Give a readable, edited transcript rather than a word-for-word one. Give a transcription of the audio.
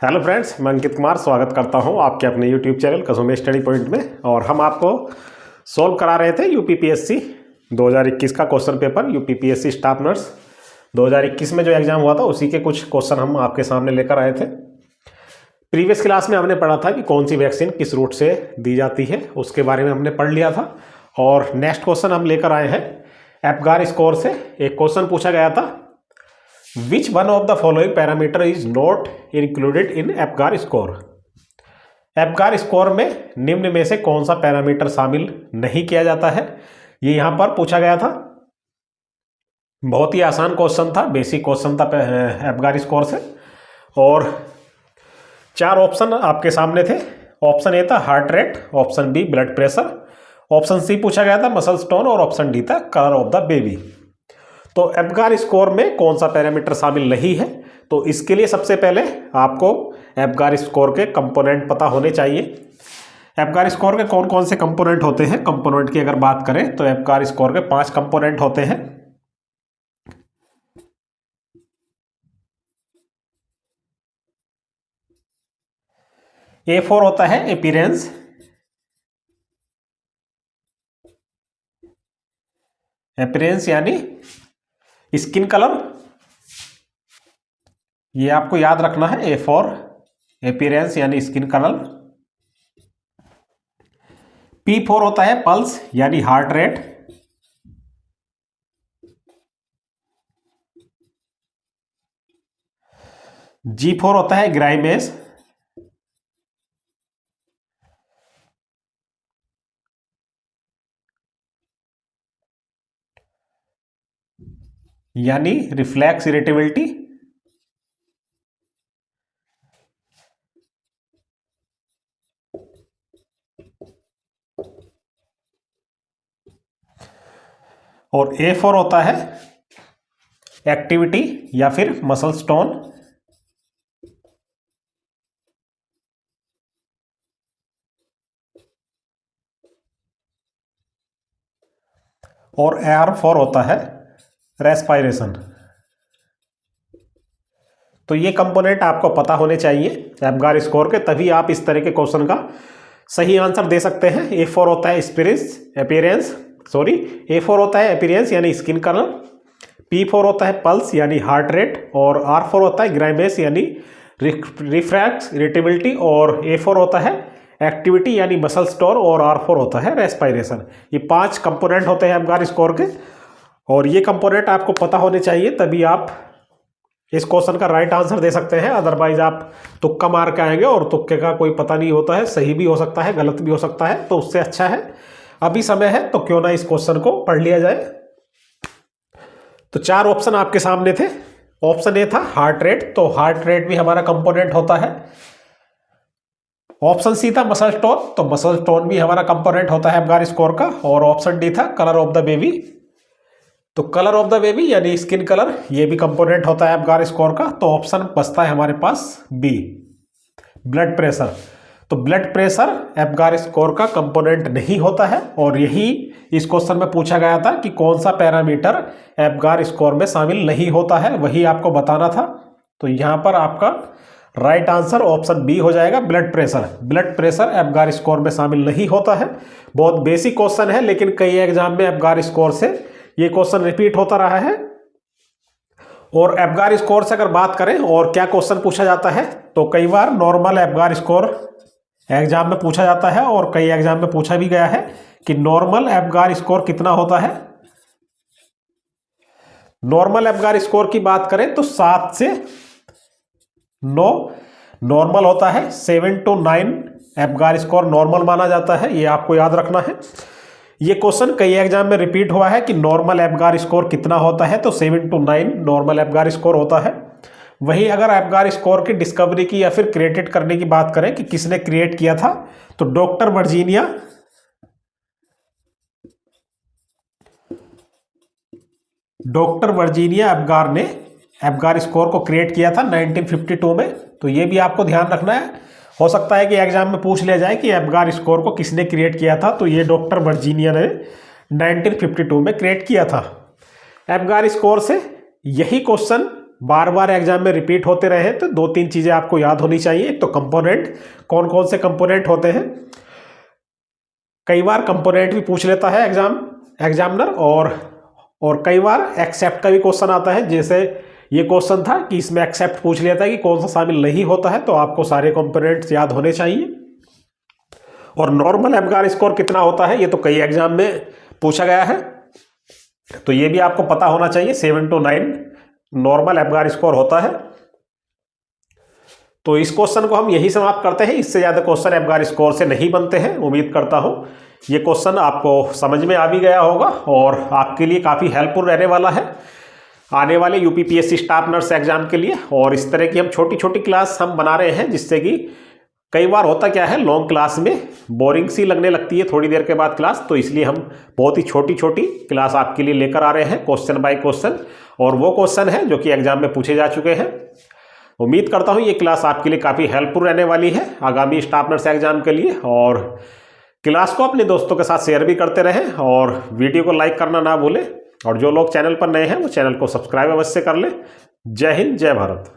Hello friends, मैं अंकित कुमार स्वागत करता हूं आपके अपने YouTube channel Kasauli study point में। और हम आपको सॉल्व करा रहे थे यूपीपीएससी 2021 का question paper. UPPSC staff nurse 2021 में जो एग्जाम हुआ था उसी के कुछ क्वेश्चन हम आपके सामने लेकर आए थे। प्रीवियस क्लास में हमने पढ़ा था कि कौन सी वैक्सीन किस रूट से दी जाती है, उसके बारे में हमने पढ़ लिया था। और नेक्स्ट क्वेश्चन हम लेकर आए हैं एपगार स्कोर से। एक क्वेश्चन पूछा गया था, Which one of the following parameter is not included in Apgar score? Apgar score में निम्न में से कौन सा पैरामीटर शामिल नहीं किया जाता है, ये यहां पर पूछा गया था। बहुत ही आसान क्वेश्चन था, बेसिक क्वेश्चन था एपगार स्कोर से। और 4 ऑप्शन आपके सामने थे। ऑप्शन ए था heart rate, option B blood pressure, option C पूछा गया था मसल टोन और ऑप्शन डी था कलर ऑफ द बेबी। तो एपगार स्कोर में कौन सा पैरामीटर शामिल नहीं है, तो इसके लिए सबसे पहले आपको एपगार स्कोर के कंपोनेंट पता होने चाहिए। एपगार स्कोर के कौन कौन से कंपोनेंट होते हैं, कंपोनेंट की अगर बात करें तो एपगार स्कोर के 5 कंपोनेंट होते हैं। A4 होता है अपीयरेंस, यानी स्किन कलर, ये आपको याद रखना है। A4 अपीयरेंस यानी स्किन कलर। P4 होता है पल्स यानी हार्ट रेट। G4 होता है ग्राइमेस, यानी रिफ्लेक्स इरिटेबिलिटी। और A4 होता है एक्टिविटी या फिर मसल टोन। और AR4 होता है रेस्पायरेशन। तो ये कंपोनेंट आपको पता होने चाहिए एपगार स्कोर के, तभी आप इस तरह के क्वेश्चन का सही आंसर दे सकते हैं। A4 होता है A4 होता है अपीयरेंस यानी स्किन कलर, P4 होता है पल्स यानी हार्ट रेट, और R4 होता है ग्राइमेस यानी रिफ्रैक्स इरिटेबिलिटी, और A4 होता है एक्टिविटी यानी मसल टोन, और R4 होता है रेस्पायरेशन। ये 5 कंपोनेंट होते हैं एपगार स्कोर के, और ये कंपोनेंट आपको पता होने चाहिए, तभी आप इस क्वेश्चन का राइट आंसर दे सकते हैं। अदरवाइज आप तुक्का मार के आएंगे, और तुक्के का कोई पता नहीं होता है, सही भी हो सकता है गलत भी हो सकता है। तो उससे अच्छा है अभी समय है तो क्यों ना इस क्वेश्चन को पढ़ लिया जाए। तो 4 ऑप्शन आपके सामने थे। ऑप्शन ए था हार्ट रेट, तो हार्ट रेट भी हमारा कंपोनेंट होता है। ऑप्शन सी था मसल टोन, तो मसल टोन भी हमारा कंपोनेंट होता है एपगार स्कोर का। और ऑप्शन डी था कलर ऑफ द बेबी, तो कलर ऑफ द बेबी यानी स्किन कलर, ये भी कंपोनेंट होता है एपगार स्कोर का। तो ऑप्शन बचता है हमारे पास बी ब्लड प्रेशर। तो ब्लड प्रेशर एपगार स्कोर का कंपोनेंट नहीं होता है, और यही इस क्वेश्चन में पूछा गया था कि कौन सा पैरामीटर एपगार स्कोर में शामिल नहीं होता है, वही आपको बताना था। तो यहां पर आपका राइट आंसर ऑप्शन बी हो जाएगा, blood pressure. Blood pressure Apgar score में शामिल नहीं होता है। बहुत बेसिक क्वेश्चन है, लेकिन कई एग्जाम में एपगार स्कोर से ये क्वेश्चन रिपीट होता रहा है। और एपगार स्कोर से अगर बात करें और क्या क्वेश्चन पूछा जाता है, तो कई बार नॉर्मल एपगार स्कोर एग्जाम में पूछा जाता है, और कई एग्जाम में पूछा भी गया है कि नॉर्मल एपगार स्कोर कितना होता है। नॉर्मल एपगार स्कोर की बात करें तो 7 से 9 नॉर्मल होता है, 7 to 9 एपगार स्कोर नॉर्मल माना जाता है, ये आपको याद रखना है। ये क्वेश्चन कई एग्जाम में रिपीट हुआ है कि नॉर्मल एपगार स्कोर कितना होता है, तो 7 to 9 नॉर्मल एपगार स्कोर होता है। वहीं अगर एपगार स्कोर की डिस्कवरी की या फिर क्रिएटेड करने की बात करें कि किसने क्रिएट किया था, तो डॉक्टर वर्जीनिया एपगार ने एपगार स्कोर को क्रिएट किया था 1952 में। तो ये भी आपको ध्यान रखना है, हो सकता है कि एग्जाम में पूछ लिया जाए कि एपगार स्कोर को किसने क्रिएट किया था, तो ये डॉक्टर वर्जीनिया ने 1952 में क्रिएट किया था। एपगार स्कोर से यही क्वेश्चन बार बार एग्जाम में रिपीट होते रहे तो दो तीन चीज़ें आपको याद होनी चाहिए। एक तो कंपोनेंट, कौन कौन से कंपोनेंट होते हैं। कई बार कंपोनेंट भी पूछ लेता है एग्जामिनर, और कई बार एक्सेप्ट का भी क्वेश्चन आता है। जैसे ये क्वेश्चन था कि इसमें एक्सेप्ट पूछ लिया था कि कौन सा शामिल नहीं होता है, तो आपको सारे कंपोनेंट्स याद होने चाहिए। और नॉर्मल एबगार स्कोर कितना होता है, ये तो कई एग्जाम में पूछा गया है, तो ये भी आपको पता होना चाहिए। 7 to 9 नॉर्मल एबगार स्कोर होता है। तो इस क्वेश्चन को हम यही समाप्त करते हैं। इससे ज़्यादा क्वेश्चन एबगार स्कोर से नहीं बनते हैं। उम्मीद करता हूँ ये क्वेश्चन आपको समझ में आ भी गया होगा और आपके लिए काफ़ी हेल्पफुल रहने वाला है आने वाले यूपीपीएससी स्टाफ नर्स एग्जाम के लिए। और इस तरह की हम छोटी छोटी क्लास हम बना रहे हैं, जिससे कि कई बार होता क्या है, लॉन्ग क्लास में बोरिंग सी लगने लगती है थोड़ी देर के बाद क्लास, तो इसलिए हम बहुत ही छोटी छोटी क्लास आपके लिए लेकर आ रहे हैं, क्वेश्चन बाय क्वेश्चन। और वो क्वेश्चन है जो कि एग्जाम में पूछे जा चुके हैं। उम्मीद करता हूँ ये क्लास आपके लिए काफ़ी हेल्पफुल रहने वाली है आगामी स्टाफ नर्स एग्जाम के लिए। और क्लास को अपने दोस्तों के साथ शेयर भी करते रहें और वीडियो को लाइक करना ना भूलें। और जो लोग चैनल पर नए हैं वो चैनल को सब्सक्राइब अवश्य कर लें। जय हिंद, जय भारत।